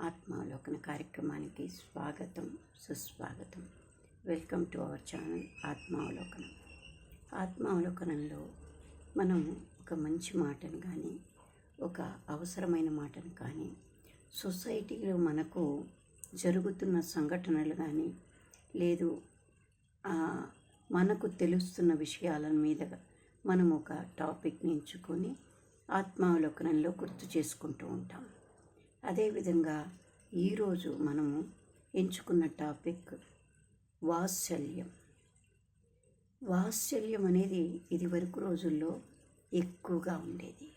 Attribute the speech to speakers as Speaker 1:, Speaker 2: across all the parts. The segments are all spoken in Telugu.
Speaker 1: ఆత్మావలోకన కార్యక్రమానికి స్వాగతం, సుస్వాగతం. Welcome to our channel Atmavalokanam. ఆత్మావలోకనంలో మనం ఒక మంచి మాటను కానీ, ఒక అవసరమైన మాటను కానీ, సొసైటీలో మనకు జరుగుతున్న సంఘటనలు కానీ, లేదు మనకు తెలుస్తున్న విషయాల మీద మనం ఒక టాపిక్ని ఎంచుకొని ఆత్మావలోకనంలో గుర్తు చేసుకుంటూ ఉంటాం. అదేవిధంగా ఈరోజు మనము ఎంచుకున్న టాపిక్ వాత్సల్యం. వాత్సల్యం అనేది ఇదివరకు రోజుల్లో ఎక్కువగా ఉండేది.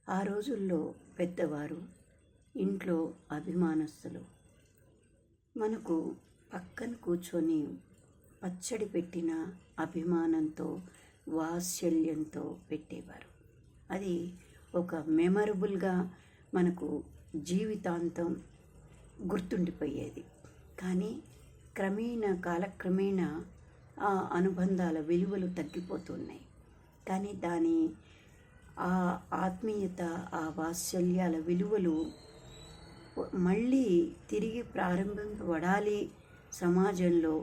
Speaker 1: ఆ రోజుల్లో పెద్దవారు, ఇంట్లో అభిమానస్తులు మనకు పక్కన కూర్చొని పచ్చడి పెట్టిన అభిమానంతో, వాత్సల్యంతో పెట్టేవారు. అది ఒక మెమరబుల్గా మనకు జీవితాంతం గుర్తుండిపోయేది. కానీ కాలక్రమేణా ఆ అనుబంధాల విలువలు తగ్గిపోతున్నాయి. కానీ దాని ఆ ఆత్మీయత, ఆ వాత్సల్యాల విలువలు మళ్ళీ తిరిగి ప్రారంభింపబడాలి సమాజంలో.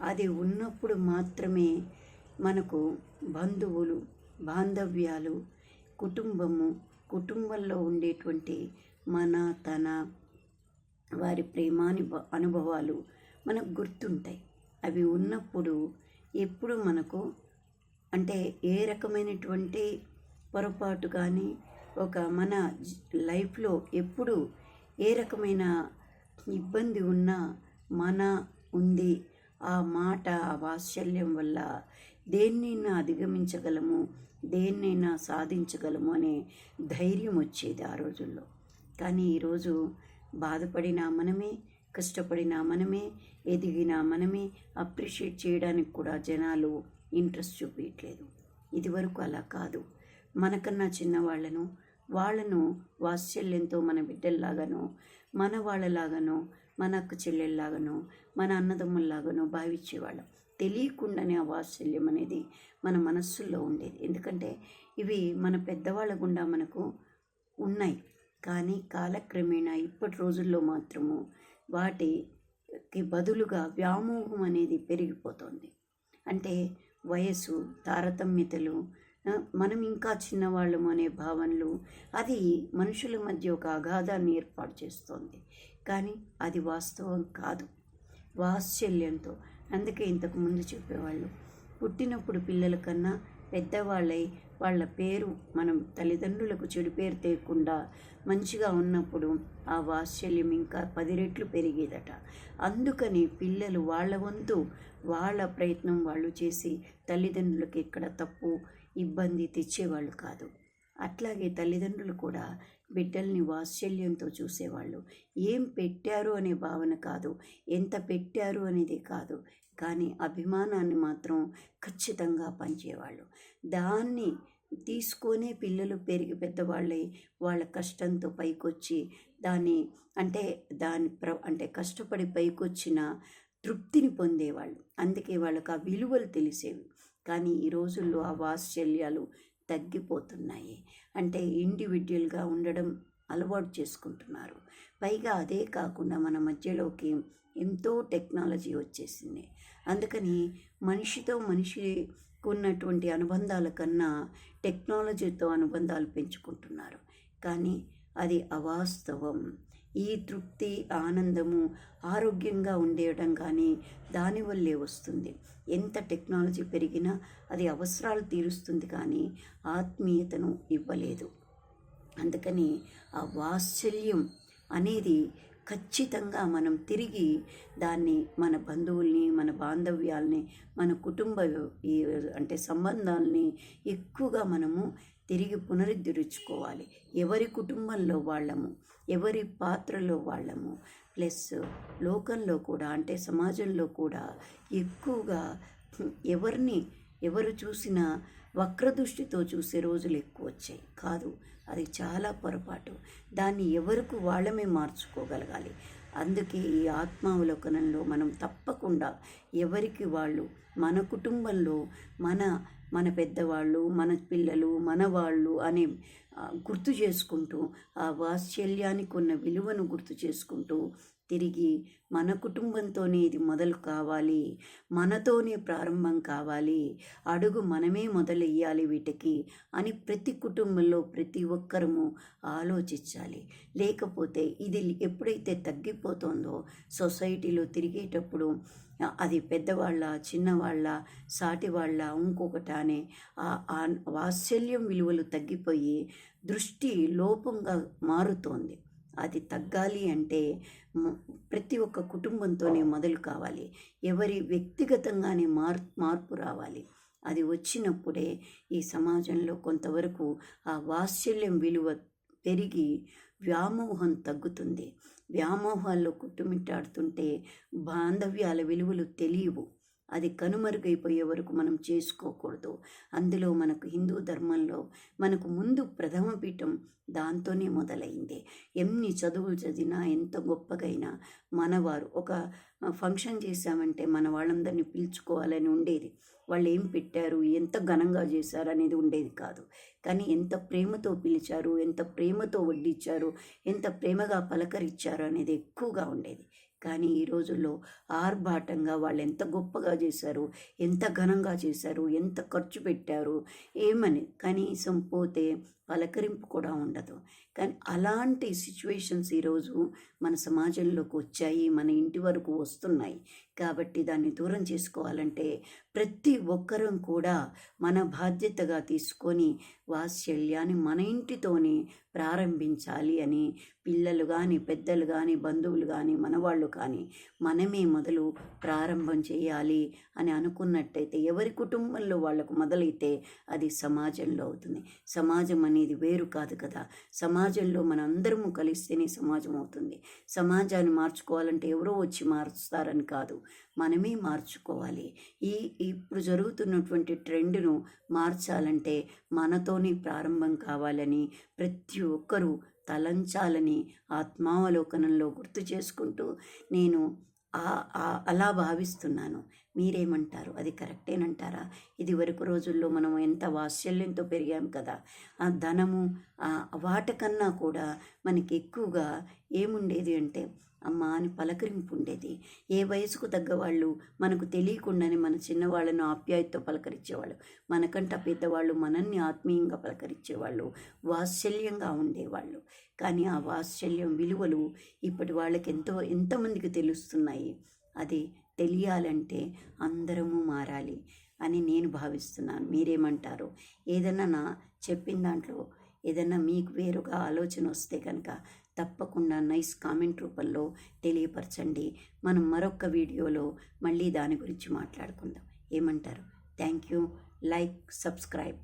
Speaker 1: అది ఉన్నప్పుడు మాత్రమే మనకు బంధువులు, బాంధవ్యాలు, కుటుంబంలో ఉండేటువంటి తన వారి అనుభవాలు మనకు గుర్తుంటాయి. అవి ఉన్నప్పుడు ఎప్పుడు మనకు ఏ రకమైనటువంటి పొరపాటు కానీ, మన లైఫ్లో ఎప్పుడు ఏ రకమైన ఇబ్బంది ఉన్నా ఉంది ఆ మాట, ఆ వాత్సల్యం వల్ల దేన్నైనా అధిగమించగలము, దేన్నైనా సాధించగలము అనే ధైర్యం వచ్చేది ఆ రోజుల్లో. కానీ ఈరోజు బాధపడినా మనమే, కష్టపడినా మనమే, ఎదిగినా మనమే, అప్రిషియేట్ చేయడానికి కూడా జనాలు ఇంట్రెస్ట్ చూపించట్లేదు. ఇదివరకు అలా కాదు. మనకన్నా చిన్నవాళ్లను, వాళ్ళను వాత్సల్యంతో మన బిడ్డల్లాగానో, మన వాళ్ళలాగానో, మన అక్క చెల్లెల్లాగానో, మన అన్నదమ్ముల్లాగానో భావించేవాళ్ళం. తెలియకుండానే ఆ వాత్సల్యం అనేది మన మనస్సుల్లో ఉండేది. ఎందుకంటే ఇవి మన పెద్దవాళ్ళ గుండా మనకు ఉన్నాయి. కానీ కాలక్రమేణా ఇప్పటి రోజుల్లో మాత్రము వాటికి బదులుగా వ్యామోహం అనేది పెరిగిపోతుంది. వయసు, తారతమ్యతలు, మనం ఇంకా చిన్నవాళ్ళము అనే భావనలు, అది మనుషుల మధ్య ఒక అగాధాన్ని ఏర్పాటు చేస్తుంది. కానీ అది వాస్తవం కాదు. వాత్సల్యంతో, అందుకే ఇంతకుముందు చెప్పేవాళ్ళు, పుట్టినప్పుడు పిల్లల కన్నా పెద్దవాళ్ళై వాళ్ళ పేరు, మనం తల్లిదండ్రులకు చెడు పేరు తేకుండా మంచిగా ఉన్నప్పుడు ఆ వాత్సల్యం ఇంకా 10 రెట్లు పెరిగేదట. అందుకని పిల్లలు వాళ్ళ వంతు, వాళ్ళ ప్రయత్నం వాళ్ళు చేసి తల్లిదండ్రులకు ఎక్కడ తప్పు, ఇబ్బంది తెచ్చేవాళ్ళు కాదు. అట్లాగే తల్లిదండ్రులు కూడా బిడ్డల్ని వాత్సల్యంతో చూసేవాళ్ళు. ఏం పెట్టారు అనే భావన కాదు, ఎంత పెట్టారు అనేది కాదు, కానీ అభిమానాన్ని మాత్రం ఖచ్చితంగా పంచేవాళ్ళు. దాన్ని తీసుకొనే పిల్లలు పెరిగి పెద్దవాళ్ళై వాళ్ళ కష్టంతో పైకొచ్చి కష్టపడి పైకొచ్చిన తృప్తిని పొందేవాళ్ళు. అందుకే వాళ్ళకి ఆ విలువలు తెలిసేవి. కానీ ఈ రోజుల్లో ఆ వాత్సల్యాలు తగ్గిపోతున్నాయి. ఇండివిజువల్గా ఉండడం అలవాటు చేసుకుంటున్నారు. పైగా అదే కాకుండా మన మధ్యలోకి ఎంతో టెక్నాలజీ వచ్చేసింది. అందుకని మనిషితో మనిషికి ఉన్నటువంటి అనుబంధాల కన్నా టెక్నాలజీతో అనుబంధాలు పెంచుకుంటున్నారు. కానీ అది అవాస్తవం. ఈ తృప్తి, ఆనందము, ఆరోగ్యంగా ఉండేయడం కానీ దానివల్లే వస్తుంది. ఎంత టెక్నాలజీ పెరిగినా అది అవసరాలు తీరుస్తుంది కానీ ఆత్మీయతను ఇవ్వలేదు. అందుకని ఆ వాత్సల్యం అనేది ఖచ్చితంగా మనం తిరిగి దాన్ని, మన బంధువుల్ని, మన బాంధవ్యాల్ని, మన కుటుంబ సంబంధాలని ఎక్కువగా మనము తిరిగి పునరుద్ధరించుకోవాలి. ఎవరి కుటుంబంలో వాళ్ళము, ఎవరి పాత్రలో వాళ్ళము, ప్లస్ లోకంలో కూడా సమాజంలో కూడా ఎక్కువగా ఎవరు చూసినా వక్రదృష్టితో చూసే రోజులు ఎక్కువ వచ్చాయి. కాదు, అది చాలా పొరపాటు. దాన్ని ఎవరికి వాళ్ళమే మార్చుకోగలగాలి. అందుకే ఈ ఆత్మావలోకనంలో మనం తప్పకుండా ఎవరికి వాళ్ళు, మన కుటుంబంలో మన పెద్దవాళ్ళు, మన పిల్లలు, మన వాళ్ళు అనే గుర్తు చేసుకుంటూ, ఆ వాత్సల్యానికి ఉన్న విలువను గుర్తు చేసుకుంటూ తిరిగి మన కుటుంబంతోనే ఇది మొదలు కావాలి, మనతోనే ప్రారంభం కావాలి, అడుగు మనమే మొదలెయ్యాలి వీటికి అని ప్రతి కుటుంబంలో ప్రతి ఒక్కరము ఆలోచించాలి. లేకపోతే ఇది ఎప్పుడైతే తగ్గిపోతుందో సొసైటీలో తిరిగేటప్పుడు అది పెద్దవాళ్ళ, చిన్నవాళ్ళ, సాటి వాళ్ళ, ఇంకొకట అనే ఆ వాత్సల్యం విలువలు తగ్గిపోయి దృష్టి లోపంగా మారుతోంది. అది తగ్గాలి అంటే ప్రతి ఒక్క కుటుంబంతోనే మొదలు కావాలి. ఎవరి వ్యక్తిగతంగానే మార్పు రావాలి. అది వచ్చినప్పుడే ఈ సమాజంలో కొంతవరకు ఆ వాత్సల్యం విలువ పెరిగి వ్యామోహం తగ్గుతుంది. వ్యామోహాల్లో కొట్టుమిట్టాడుతుంటే బాంధవ్యాల విలువలు తెలియవు. అది కనుమరుగైపోయే వరకు మనం చేసుకోకూడదు. అందులో మనకు హిందూ ధర్మంలో మనకు ముందు ప్రథమ పీఠం దాంతోనే మొదలైంది. ఎన్ని చదువులు చదివినా, ఎంత గొప్పగైనా మనవారు ఒక ఫంక్షన్ చేశామంటే మన వాళ్ళందరినీ పిలుచుకోవాలని ఉండేది. వాళ్ళు ఏం పెట్టారు, ఎంత ఘనంగా చేశారు అనేది ఉండేది కాదు. కానీ ఎంత ప్రేమతో పిలిచారు, ఎంత ప్రేమతో వడ్డించారు, ఎంత ప్రేమగా పలకరించారు అనేది ఎక్కువగా ఉండేది. కానీ ఈ రోజుల్లో ఆర్భాటంగా వాళ్ళు ఎంత గొప్పగా చేశారు, ఎంత ఘనంగా చేశారు, ఎంత ఖర్చు పెట్టారు ఏమని కనీసం పోతే పలకరింపు కూడా ఉండదు. కానీ అలాంటి సిచ్యువేషన్స్ ఈరోజు మన సమాజంలోకి వచ్చాయి, మన ఇంటి వరకు వస్తున్నాయి. కాబట్టి దాన్ని దూరం చేసుకోవాలంటే ప్రతి ఒక్కరం కూడా మన బాధ్యతగా తీసుకొని వాత్సల్యాన్ని మన ఇంటితోనే ప్రారంభించాలి అని పిల్లలు కానీ, పెద్దలు కానీ, బంధువులు కానీ, మనవాళ్ళు కానీ మనమే మొదలు ప్రారంభం చేయాలి అని అనుకున్నట్టయితే ఎవరి కుటుంబంలో వాళ్ళకు మొదలైతే అది సమాజంలో అవుతుంది. సమాజం అనేది వేరు కాదు కదా. సమాజంలో మనందరము కలిస్తేనే సమాజం అవుతుంది. సమాజాన్ని మార్చుకోవాలంటే ఎవరో వచ్చి మారుస్తారని కాదు, మనమే మార్చుకోవాలి. ఇప్పుడు జరుగుతున్నటువంటి ట్రెండ్ను మార్చాలంటే మనతోనే ప్రారంభం కావాలని ప్రతి ఒక్కరూ తలంచాలని ఆత్మావలోకనంలో గుర్తు చేసుకుంటూ నేను అలా భావిస్తున్నాను. మీరేమంటారు? అది కరెక్టేనంటారా? ఇది వరకు రోజుల్లో మనం ఎంత వాత్సల్యంతో పెరిగాం కదా. ఆ ధనము వాటికన్నా కూడా మనకి ఎక్కువగా ఏముండేది అంటే అమ్మ అని పలకరింపు ఉండేది. ఏ వయసుకు తగ్గ వాళ్ళు మనకు తెలియకుండానే మన చిన్నవాళ్ళను ఆప్యాయతతో పలకరించేవాళ్ళు, మనకంట పెద్దవాళ్ళు మనల్ని ఆత్మీయంగా పలకరించేవాళ్ళు, వాత్సల్యంగా ఉండేవాళ్ళు. కానీ ఆ వాత్సల్యం విలువలు ఇప్పటి వాళ్ళకి ఎంతమందికి తెలుస్తున్నాయి? అది తెలియాలంటే అందరము మారాలి అని నేను భావిస్తున్నాను. మీరేమంటారు? ఏదైనా నా చెప్పిన దాంట్లో ఏదైనా మీకు వేరుగా ఆలోచన వస్తే కనుక తప్పకుండా నైస్ కామెంట్ రూపంలో తెలియపరచండి. మనం మరొక వీడియోలో మళ్ళీ దాని గురించి మాట్లాడుకుందాం. ఏమంటారు? Thank you. Like, subscribe.